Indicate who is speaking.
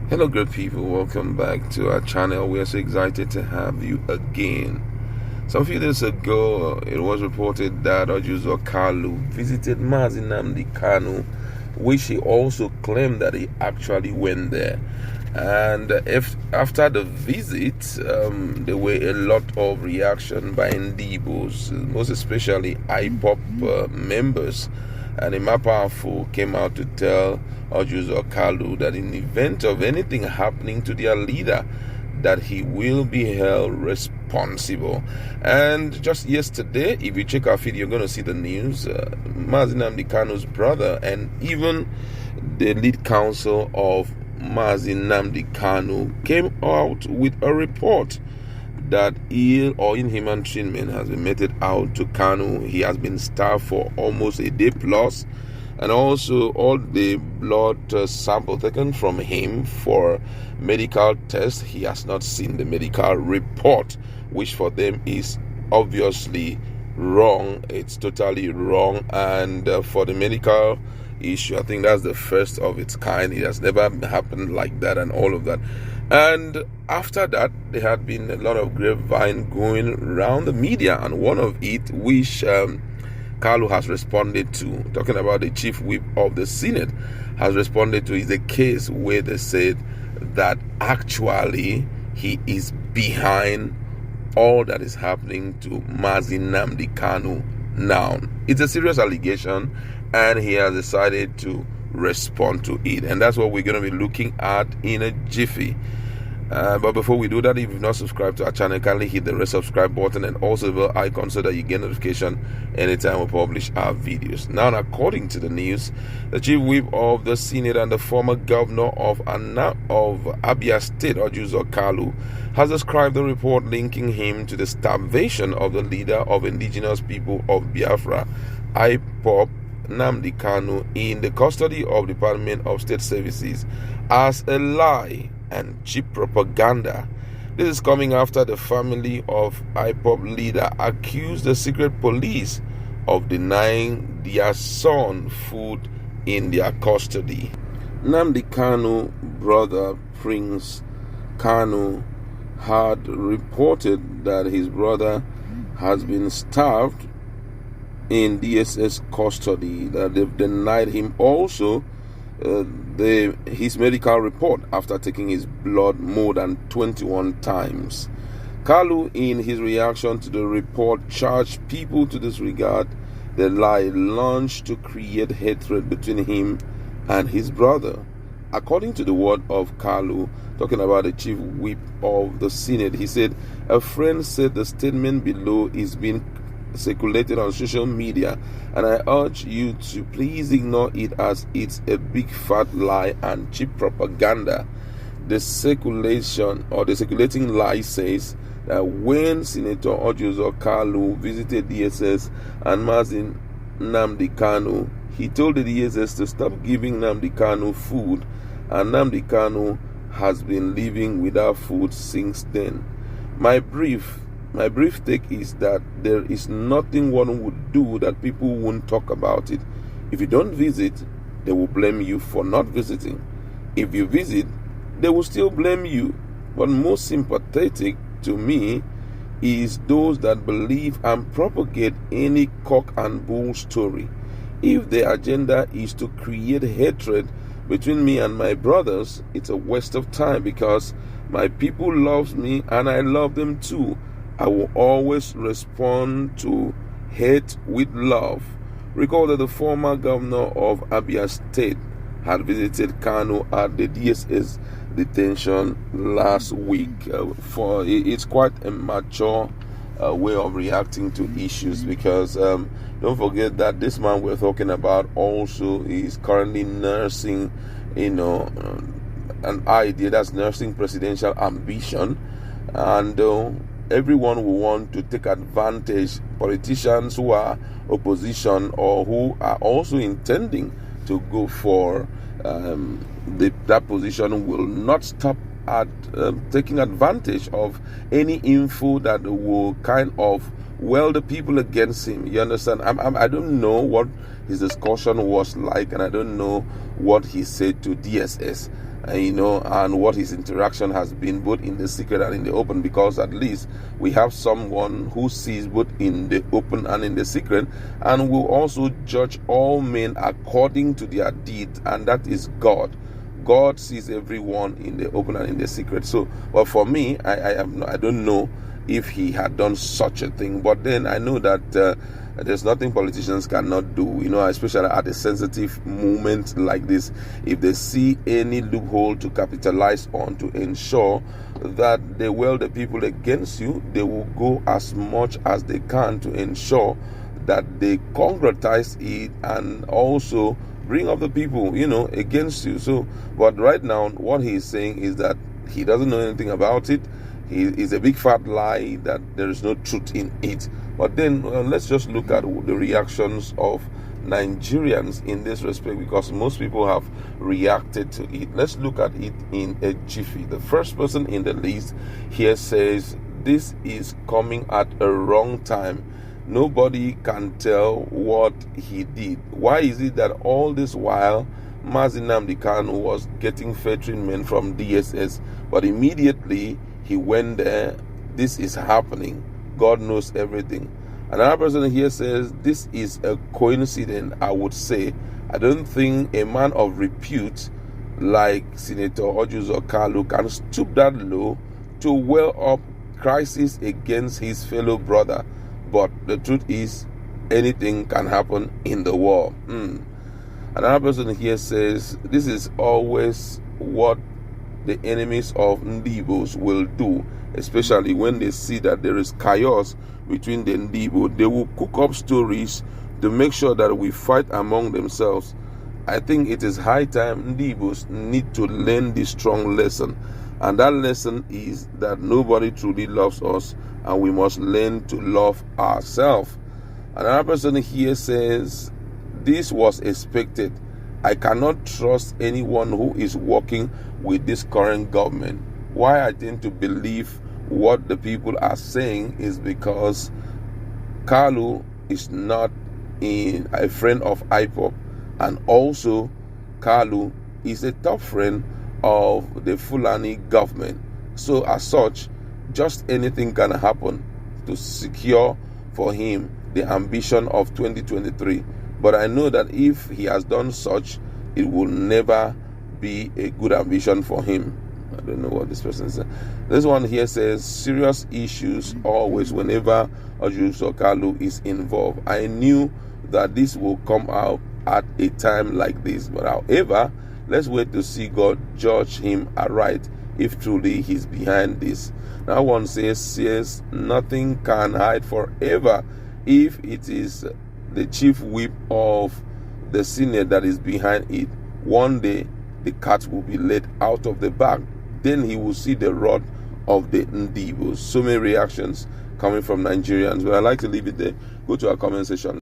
Speaker 1: Hello great people, welcome back to our channel. We are so excited to have you again. Some few days ago, it was reported that Ojuzo Kalu visited Nnamdi Kanu, which he also claimed that he actually went there. And after the visit, there were a lot of reaction by Ndibos, most especially IPOP members. And Imapafo came out to tell Ojuzo Kalu that in the event of anything happening to their leader, that he will be held responsible. And just yesterday, if you check our feed, you're going to see the news. Nnamdi Kanu's brother and even the lead counsel of Nnamdi Kanu came out with a report that ill or inhuman treatment has been meted out to Kanu. He has been starved for almost a day plus, and also all the blood sample taken from him for medical tests, he has not seen the medical report, which for them is obviously wrong. It's totally wrong. And for the medical issue, I think that's the first of its kind. It has never happened like that and all of that. And after that, there had been a lot of grapevine going around the media, and one of it, which Kalu has responded to, talking about the chief whip of the Senate, has responded to, is a case where they said that actually he is behind all that is happening to Nnamdi Kanu now. It's a serious allegation, and he has decided to respond to it, and that's what we're going to be looking at in a jiffy. But before we do that, if you've not subscribed to our channel, kindly hit the red subscribe button and also the bell icon so that you get notification anytime we publish our videos. Now, according to the news, the chief whip of the Senate and the former governor of Abia State, Ojuzo Kalu, has described the report linking him to the starvation of the leader of indigenous people of Biafra, IPOP, Nnamdi Kanu, in the custody of Department of State Services, as a lie and cheap propaganda. This is coming after the family of IPOP leader accused the secret police of denying their son food in their custody. Nnamdi Kanu brother Prince Kanu had reported that his brother has been starved in DSS custody, that they've denied him also his medical report after taking his blood more than 21 times. Kalu, in his reaction to the report, charged people to disregard the lie launched to create hatred between him and his brother. According to the word of Kalu, talking about the chief whip of the Senate, he said, "A friend said the statement below is being circulated on social media, and I urge you to please ignore it as it's a big fat lie and cheap propaganda. The circulating lie says that when Senator Ojuzo Kalu visited DSS and Nnamdi Kanu, he told the DSS to stop giving Nnamdi Kanu food, and Nnamdi Kanu has been living without food since then. My brief take is that there is nothing one would do that people won't talk about it. If you don't visit, they will blame you for not visiting. If you visit, they will still blame you. But most sympathetic to me is those that believe and propagate any cock and bull story. If the agenda is to create hatred between me and my brothers, it's a waste of time, because my people love me and I love them too. I will always respond to hate with love." Recall that the former governor of Abia State had visited Kanu at the DSS detention last week. It's quite a mature way of reacting to issues, because don't forget that this man we're talking about also is currently nursing, an idea that's nursing presidential ambition, and everyone will want to take advantage. Politicians who are opposition or who are also intending to go for that position will not stop at taking advantage of any info that will kind of well the people against him. You understand? I don't know what his discussion was like, and I don't know what he said to DSS. and what his interaction has been both in the secret and in the open, because at least we have someone who sees both in the open and in the secret, and will also judge all men according to their deeds, and that is God. God sees everyone in the open and in the secret. So, but for me, I don't know if he had done such a thing, but then I know that there's nothing politicians cannot do, especially at a sensitive moment like this. If they see any loophole to capitalize on to ensure that they weld the people against you, they will go as much as they can to ensure that they concretize it and also bring up the people, against you. So, but right now, what he is saying is that he doesn't know anything about it. It's a big fat lie that there is no truth in it. But then let's just look at the reactions of Nigerians in this respect, because most people have reacted to it. Let's look at it in a jiffy. The first person in the list here says, "This is coming at a wrong time. Nobody can tell what he did. Why is it that all this while Nnamdi Kanu was getting fair treatment from DSS, but immediately he went there? This is happening. God knows everything." Another person here says, "This is a coincidence, I would say. I don't think a man of repute like Senator Kanu can stoop that low to well up crisis against his fellow brother. But the truth is, anything can happen in the war." Another person here says, "This is always what the enemies of Ndibos will do, especially when they see that there is chaos between the Ndibo. They will cook up stories to make sure that we fight among themselves. I think it is high time Ndibos need to learn this strong lesson. And that lesson is that nobody truly loves us, and we must learn to love ourselves." Another person here says, "This was expected. I cannot trust anyone who is working with this current government. Why I tend to believe what the people are saying is because Kalu is not a friend of IPOP, and also Kalu is a top friend of the Fulani government. So as such, just anything can happen to secure for him the ambition of 2023. But I know that if he has done such, it will never be a good ambition for him." I don't know what this person said. This one here says, "Serious issues always whenever Kalu is involved. I knew that this will come out at a time like this. But however, let's wait to see God judge him aright if truly he's behind this." Now one says, "Yes, nothing can hide forever. If it is the chief whip of the Senate that is behind it, one day the cat will be let out of the bag. Then he will see the rod of the Ndibos." So many reactions coming from Nigerians, but I like to leave it there. Go to our comment section.